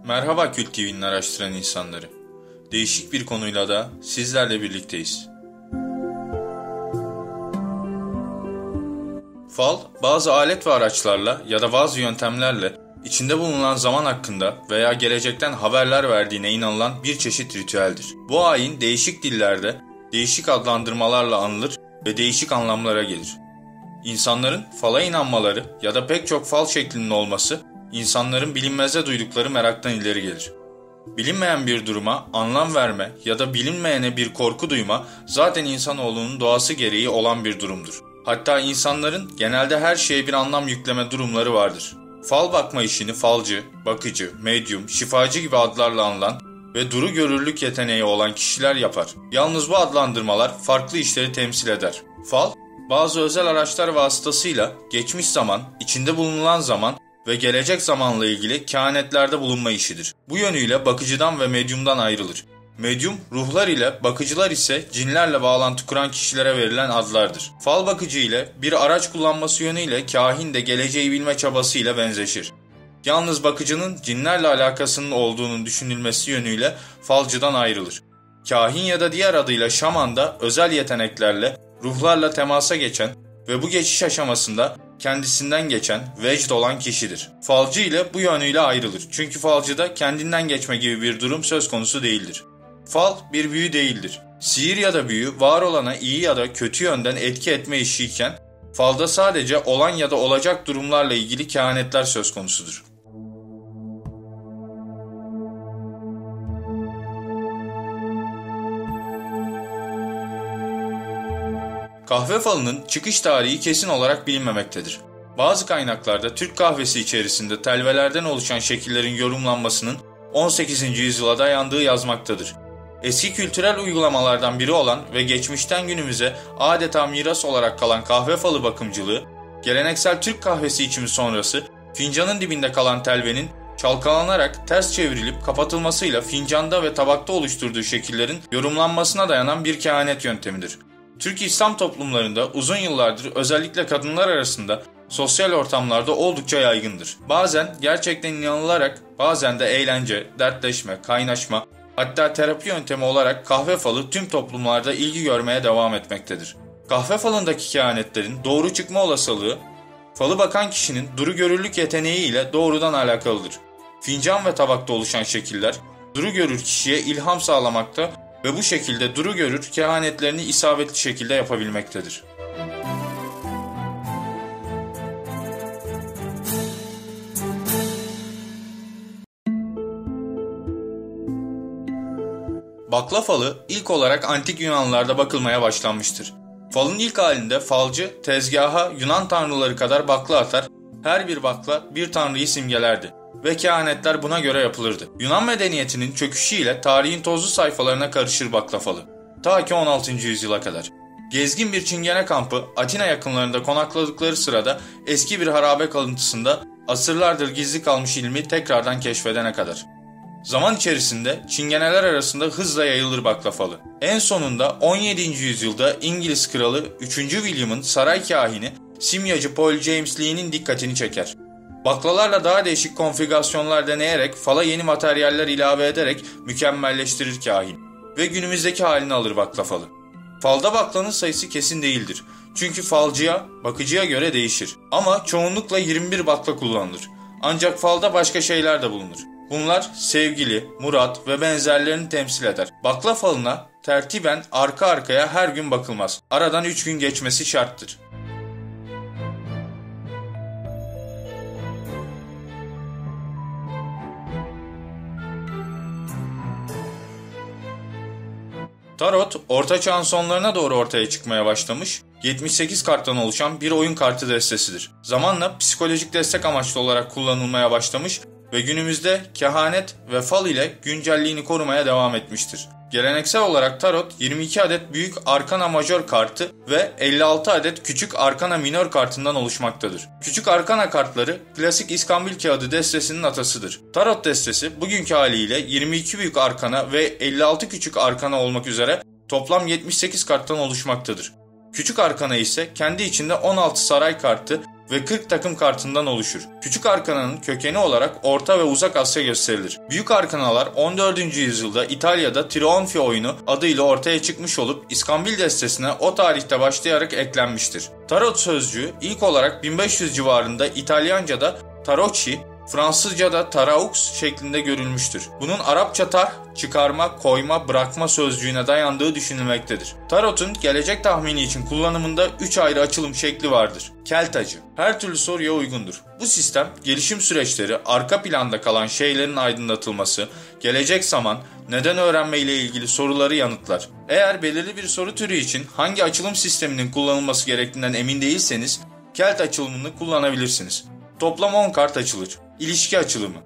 Merhaba Kült TV'nin araştıran insanları. Değişik bir konuyla da sizlerle birlikteyiz. Fal, bazı alet ve araçlarla ya da bazı yöntemlerle içinde bulunan zaman hakkında veya gelecekten haberler verdiğine inanılan bir çeşit ritüeldir. Bu ayin değişik dillerde, değişik adlandırmalarla anılır ve değişik anlamlara gelir. İnsanların fala inanmaları ya da pek çok fal şeklinin olması, insanların bilinmeze duydukları meraktan ileri gelir. Bilinmeyen bir duruma anlam verme ya da bilinmeyene bir korku duyma zaten insanoğlunun doğası gereği olan bir durumdur. Hatta insanların genelde her şeye bir anlam yükleme durumları vardır. Fal bakma işini falcı, bakıcı, medyum, şifacı gibi adlarla anılan ve duru görürlük yeteneği olan kişiler yapar. Yalnız bu adlandırmalar farklı işleri temsil eder. Fal, bazı özel araçlar vasıtasıyla geçmiş zaman, içinde bulunan zaman ve gelecek zamanla ilgili kehanetlerde bulunma işidir. Bu yönüyle bakıcıdan ve medyumdan ayrılır. Medyum, ruhlar ile, bakıcılar ise cinlerle bağlantı kuran kişilere verilen adlardır. Fal bakıcı ile bir araç kullanması yönüyle kahin de geleceği bilme çabasıyla benzeşir. Yalnız bakıcının cinlerle alakasının olduğunun düşünülmesi yönüyle falcıdan ayrılır. Kahin ya da diğer adıyla şaman da özel yeteneklerle, ruhlarla temasa geçen ve bu geçiş aşamasında kendisinden geçen, vecd olan kişidir. Falcı ile bu yönüyle ayrılır. Çünkü falcıda kendinden geçme gibi bir durum söz konusu değildir. Fal bir büyü değildir. Sihir ya da büyü var olana iyi ya da kötü yönden etki etme işiyken, falda sadece olan ya da olacak durumlarla ilgili kehanetler söz konusudur. Kahve falının çıkış tarihi kesin olarak bilinmemektedir. Bazı kaynaklarda Türk kahvesi içerisinde telvelerden oluşan şekillerin yorumlanmasının 18. yüzyıla dayandığı yazmaktadır. Eski kültürel uygulamalardan biri olan ve geçmişten günümüze adeta miras olarak kalan kahve falı bakımcılığı, geleneksel Türk kahvesi içimi sonrası fincanın dibinde kalan telvenin çalkalanarak ters çevrilip kapatılmasıyla fincanda ve tabakta oluşturduğu şekillerin yorumlanmasına dayanan bir kehanet yöntemidir. Türk İslam toplumlarında uzun yıllardır özellikle kadınlar arasında sosyal ortamlarda oldukça yaygındır. Bazen gerçekten inanılarak, bazen de eğlence, dertleşme, kaynaşma, hatta terapi yöntemi olarak kahve falı tüm toplumlarda ilgi görmeye devam etmektedir. Kahve falındaki kehanetlerin doğru çıkma olasılığı, falı bakan kişinin duru görürlük yeteneği ile doğrudan alakalıdır. Fincan ve tabakta oluşan şekiller, duru görür kişiye ilham sağlamakta ve bu şekilde duru görür kehanetlerini isabetli şekilde yapabilmektedir. Bakla falı ilk olarak antik Yunanlılarda bakılmaya başlanmıştır. Falın ilk halinde falcı tezgaha Yunan tanrıları kadar bakla atar, her bir bakla bir tanrıyı simgelerdi ve kehanetler buna göre yapılırdı. Yunan medeniyetinin çöküşüyle tarihin tozlu sayfalarına karışır bakla falı. Ta ki 16. yüzyıla kadar. Gezgin bir çingene kampı Atina yakınlarında konakladıkları sırada eski bir harabe kalıntısında asırlardır gizli kalmış ilmi tekrardan keşfedene kadar. Zaman içerisinde çingeneler arasında hızla yayılır bakla falı. En sonunda 17. yüzyılda İngiliz kralı 3. William'ın saray kahini simyacı Paul James Lee'nin dikkatini çeker. Baklalarla daha değişik konfigürasyonlar deneyerek fala yeni materyaller ilave ederek mükemmelleştirir kahin ve günümüzdeki halini alır bakla falı. Falda baklanın sayısı kesin değildir. Çünkü falcıya, bakıcıya göre değişir. Ama çoğunlukla 21 bakla kullanılır. Ancak falda başka şeyler de bulunur. Bunlar sevgili, murat ve benzerlerini temsil eder. Bakla falına tertiben arka arkaya her gün bakılmaz. Aradan 3 gün geçmesi şarttır. Tarot, Orta Çağ'ın sonlarına doğru ortaya çıkmaya başlamış, 78 karttan oluşan bir oyun kartı destesidir. Zamanla psikolojik destek amaçlı olarak kullanılmaya başlamış ve günümüzde kehanet ve fal ile güncelliğini korumaya devam etmiştir. Geleneksel olarak tarot 22 adet büyük arkana majör kartı ve 56 adet küçük arkana minör kartından oluşmaktadır. Küçük arkana kartları klasik İskambil kağıdı destesinin atasıdır. Tarot destesi bugünkü haliyle 22 büyük arkana ve 56 küçük arkana olmak üzere toplam 78 karttan oluşmaktadır. Küçük arkana ise kendi içinde 16 saray kartı ve 40 takım kartından oluşur. Küçük arkananın kökeni olarak Orta ve Uzak Asya gösterilir. Büyük arkanalar 14. yüzyılda İtalya'da Trionfi oyunu adıyla ortaya çıkmış olup İskambil destesine o tarihte başlayarak eklenmiştir. Tarot sözcüğü ilk olarak 1500 civarında İtalyanca'da tarocchi, Fransızca'da taraux şeklinde görülmüştür. Bunun Arapça tar, çıkarma, koyma, bırakma sözcüğüne dayandığı düşünülmektedir. Tarot'un gelecek tahmini için kullanımında 3 ayrı açılım şekli vardır. Keltacı, her türlü soruya uygundur. Bu sistem gelişim süreçleri, arka planda kalan şeylerin aydınlatılması, gelecek zaman, neden öğrenme ile ilgili soruları yanıtlar. Eğer belirli bir soru türü için hangi açılım sisteminin kullanılması gerektiğinden emin değilseniz, Kelt açılımını kullanabilirsiniz. Toplam 10 kart açılır. İlişki açılımı.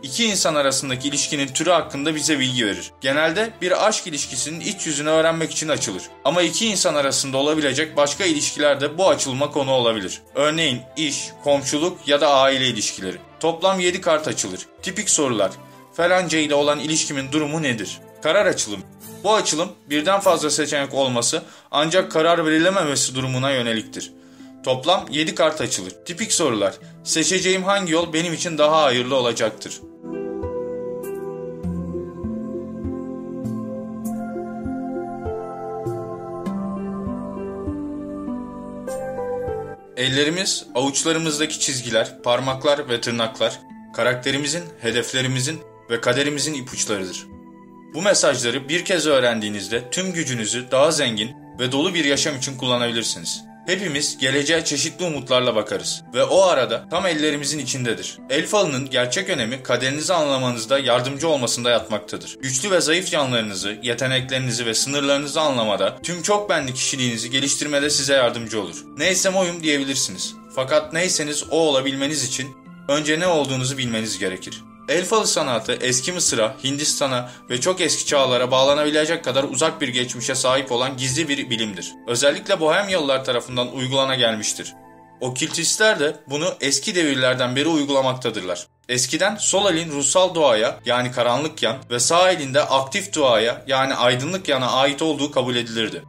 İki insan arasındaki ilişkinin türü hakkında bize bilgi verir. Genelde bir aşk ilişkisinin iç yüzünü öğrenmek için açılır. Ama iki insan arasında olabilecek başka ilişkiler de bu açılıma konu olabilir. Örneğin iş, komşuluk ya da aile ilişkileri. Toplam 7 kart açılır. Tipik sorular. Falanca ile olan ilişkimin durumu nedir? Karar açılımı. Bu açılım birden fazla seçenek olması ancak karar verilememesi durumuna yöneliktir. Toplam 7 kart açılır. Tipik sorular. Seçeceğim hangi yol benim için daha hayırlı olacaktır? Ellerimiz, avuçlarımızdaki çizgiler, parmaklar ve tırnaklar, karakterimizin, hedeflerimizin ve kaderimizin ipuçlarıdır. Bu mesajları bir kez öğrendiğinizde tüm gücünüzü daha zengin ve dolu bir yaşam için kullanabilirsiniz. Hepimiz geleceğe çeşitli umutlarla bakarız ve o arada tam ellerimizin içindedir. El falının gerçek önemi kaderinizi anlamanızda yardımcı olmasında yatmaktadır. Güçlü ve zayıf yanlarınızı, yeteneklerinizi ve sınırlarınızı anlamada, tüm çok benli kişiliğinizi geliştirmede size yardımcı olur. Neysem oyum diyebilirsiniz. Fakat neyseniz o olabilmeniz için önce ne olduğunuzu bilmeniz gerekir. El falı sanatı eski Mısır'a, Hindistan'a ve çok eski çağlara bağlanabilecek kadar uzak bir geçmişe sahip olan gizli bir bilimdir. Özellikle Bohemyalılar tarafından uygulana gelmiştir. Okültistler de bunu eski devirlerden beri uygulamaktadırlar. Eskiden sol elin ruhsal doğaya yani karanlık yan ve sağ elinde aktif doğaya yani aydınlık yana ait olduğu kabul edilirdi.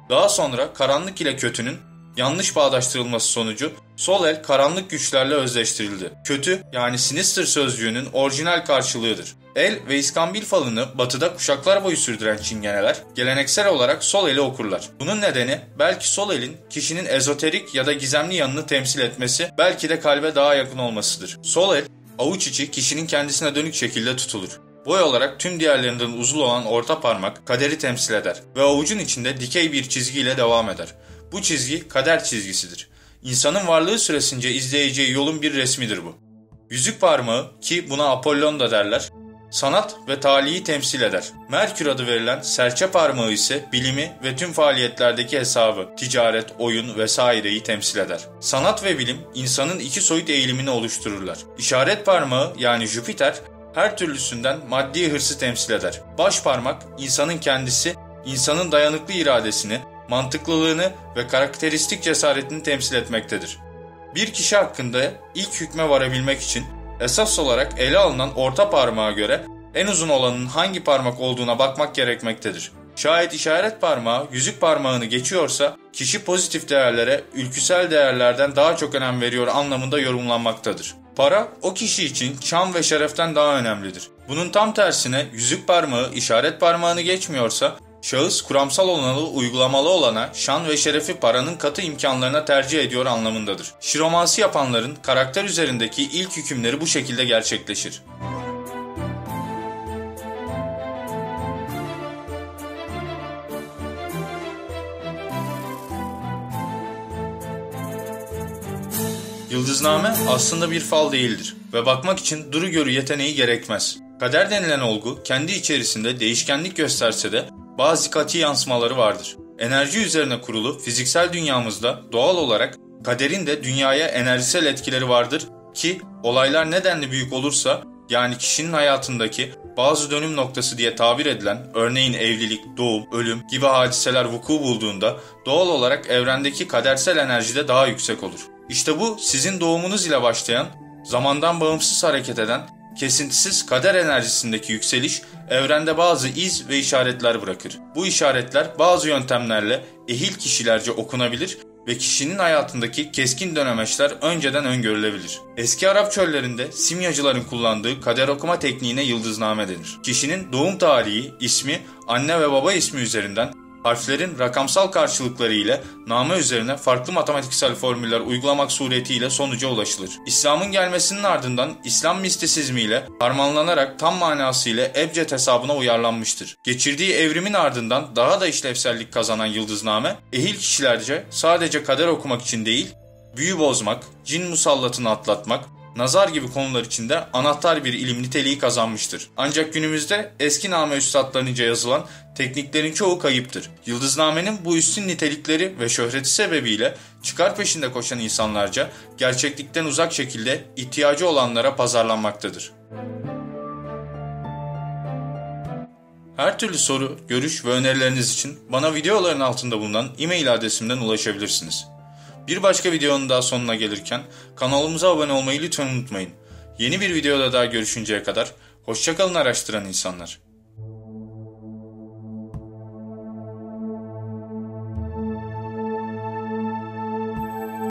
Daha sonra karanlık ile kötünün yanlış bağdaştırılması sonucu sol el karanlık güçlerle özleştirildi. Kötü yani sinister sözcüğünün orijinal karşılığıdır. El ve iskambil falını batıda kuşaklar boyu sürdüren Çingeneler geleneksel olarak sol eli okurlar. Bunun nedeni belki sol elin kişinin ezoterik ya da gizemli yanını temsil etmesi, belki de kalbe daha yakın olmasıdır. Sol el avuç içi kişinin kendisine dönük şekilde tutulur. Boy olarak tüm diğerlerinden uzun olan orta parmak kaderi temsil eder ve avucun içinde dikey bir çizgiyle devam eder. Bu çizgi kader çizgisidir. İnsanın varlığı süresince izleyeceği yolun bir resmidir bu. Yüzük parmağı, ki buna Apollon da derler, sanat ve talihi temsil eder. Merkür adı verilen serçe parmağı ise bilimi ve tüm faaliyetlerdeki hesabı, ticaret, oyun vesaireyi temsil eder. Sanat ve bilim insanın iki soyut eğilimini oluştururlar. İşaret parmağı yani Jüpiter her türlüsünden maddi hırsı temsil eder. Baş parmak insanın kendisi, insanın dayanıklı iradesini, mantıklılığını ve karakteristik cesaretini temsil etmektedir. Bir kişi hakkında ilk hükme varabilmek için esas olarak ele alınan orta parmağa göre en uzun olanın hangi parmak olduğuna bakmak gerekmektedir. Şayet işaret parmağı yüzük parmağını geçiyorsa kişi pozitif değerlere ülküsel değerlerden daha çok önem veriyor anlamında yorumlanmaktadır. Para o kişi için şan ve şereften daha önemlidir. Bunun tam tersine yüzük parmağı işaret parmağını geçmiyorsa şahıs kuramsal olanı uygulamalı olana, şan ve şerefi paranın katı imkanlarına tercih ediyor anlamındadır. Şiromansi yapanların karakter üzerindeki ilk hükümleri bu şekilde gerçekleşir. Yıldızname aslında bir fal değildir ve bakmak için duru görü yeteneği gerekmez. Kader denilen olgu kendi içerisinde değişkenlik gösterse de bazı katı yansımaları vardır. Enerji üzerine kurulu fiziksel dünyamızda doğal olarak kaderin de dünyaya enerjisel etkileri vardır ki olaylar nedenli büyük olursa yani kişinin hayatındaki bazı dönüm noktası diye tabir edilen örneğin evlilik, doğum, ölüm gibi hadiseler vuku bulduğunda doğal olarak evrendeki kadersel enerji de daha yüksek olur. İşte bu sizin doğumunuz ile başlayan, zamandan bağımsız hareket eden, kesintisiz kader enerjisindeki yükseliş evrende bazı iz ve işaretler bırakır. Bu işaretler bazı yöntemlerle ehil kişilerce okunabilir ve kişinin hayatındaki keskin dönemeçler önceden öngörülebilir. Eski Arap çöllerinde simyacıların kullandığı kader okuma tekniğine yıldızname denir. Kişinin doğum tarihi, ismi, anne ve baba ismi üzerinden harflerin rakamsal karşılıkları ile name üzerine farklı matematiksel formüller uygulamak suretiyle sonuca ulaşılır. İslam'ın gelmesinin ardından İslam mistisizmi ile harmanlanarak tam manasıyla ebced hesabına uyarlanmıştır. Geçirdiği evrimin ardından daha da işlevsellik kazanan yıldızname, ehil kişilerce sadece kader okumak için değil, büyü bozmak, cin musallatını atlatmak, nazar gibi konular içinde anahtar bir ilim niteliği kazanmıştır. Ancak günümüzde eski name üstadlarınca yazılan tekniklerin çoğu kayıptır. Yıldıznamenin bu üstün nitelikleri ve şöhreti sebebiyle çıkar peşinde koşan insanlarca gerçeklikten uzak şekilde ihtiyacı olanlara pazarlanmaktadır. Her türlü soru, görüş ve önerileriniz için bana videoların altında bulunan e-mail adresimden ulaşabilirsiniz. Bir başka videonun daha sonuna gelirken kanalımıza abone olmayı lütfen unutmayın. Yeni bir videoda daha görüşünceye kadar hoşça kalın araştıran insanlar.